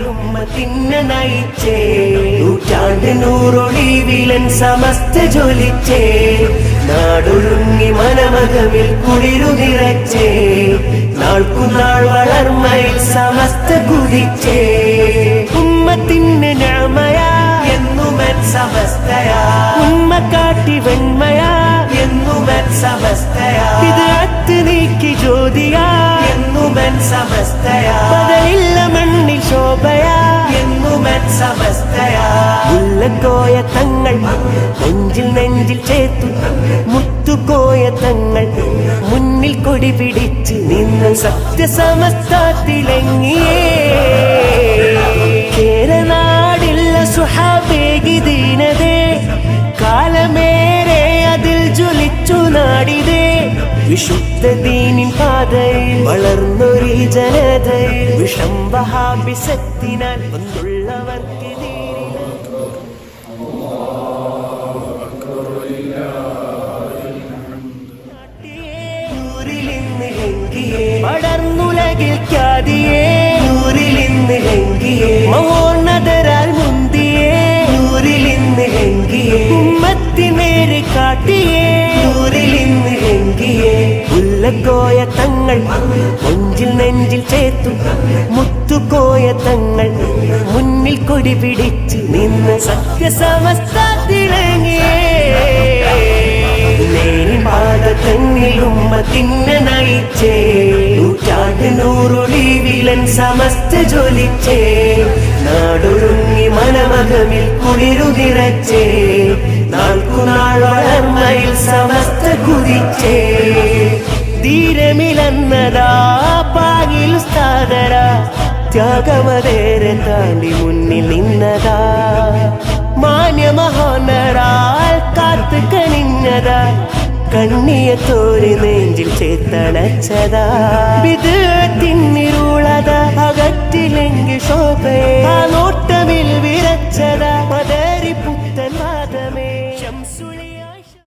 ഉമ്മത്തിനെ നയിച്ചേ നൂറ്റാണ്ട് നൂറൊളിവിലൻ സമസ്ത ജ്വലിച്ചേ നാടൊരുങ്ങി മനമകമിൽ കുളിരു നിറച്ചേ നാൾക്കുനാൾ വളർമയിൽ സമസ്ത കുതിച്ചേ ഉമ്മത്തിന് ഞാമയാ എന്നുമൻ സമസ്തയാ ഉമ്മ കാട്ടി വെണ്മയാ എന്നുമൻ സമസ്തയാ ഇത് അത്ത് നീക്കി ജ്യോതിയാ എന്നുമൻ സമസ്തയാ പതയില്ല മണ്ണിൽ ശോഭയാ എന്നുമൻ സമസ്തയാ മുല്ലക്കോയ തങ്ങൾ നെഞ്ചിൽ നെഞ്ചിൽ ചേർത്തു മുത്തുകോയ തങ്ങൾ മുന്നിൽ കൊടി പിടിച്ച് നിന്ന് സത്യസമസ്തത്തിലെങ്ങിയേ കേരനാടില്ല സുഹാബേകി ദീനതേ കാലമേറെ അതിൽ ജ്വലിച്ചു നാടിതേ വിശുദ്ധ ദീനിൻ പാതയിൽ വളർന്നൊരു ജനതയിൽ വിഷം വഹാബിസത്തിനാൽ വന്നുള്ളവർക്ക് പടർന്നുലകിൽ ഖ്യാതിയേ നൂറിലിന്ന് ലംഘിയേ മഹോന്നതരാൽ മുന്തിയേ നൂറിലിന്ന് ലംഘിയേ ഉമ്മത്തിനേര് കാട്ടിയേ നൂറിലിന്ന് ലംഘിയേ മുല്ലക്കോയ തങ്ങൾ നെഞ്ചിൽ നെഞ്ചിൽ ചേർത്തു മുത്തുകോയ തങ്ങൾ മുന്നിൽ കൊടി പിടിച്ച് നിന്ന് സത്യസമസ്തത്തിലങ്ങിയേ പാദത്തന്നിൽ ഉമ്മത്തിനെ നയിച്ചേ നൂറ്റാണ്ട് നൂറൊളിവിലൻ സമസ്ത ജ്വലിച്ചേ നാടൊരുങ്ങി മനമകമിൽ കുളിരു നിറച്ചേ നാൾക്കുനാൾ വളർമയിൽ സമസ്ത കുതിച്ചേ ധീരമിലന്നതാ പാകിൽ ഉസ്താദര ത്യാഗമതേരെ താണ്ടി മുന്നിൽ നിന്നതാ മാന്യമഹോന്നരാൽ കാത്തു കണിഞ്ഞതാ കണ്ണിയത്തോര് നെഞ്ചിൽ ചേത്തണച്ചതാ വിധത്തിന്നിരുളത അകറ്റിലെങ്കിൽ ശോഭയെ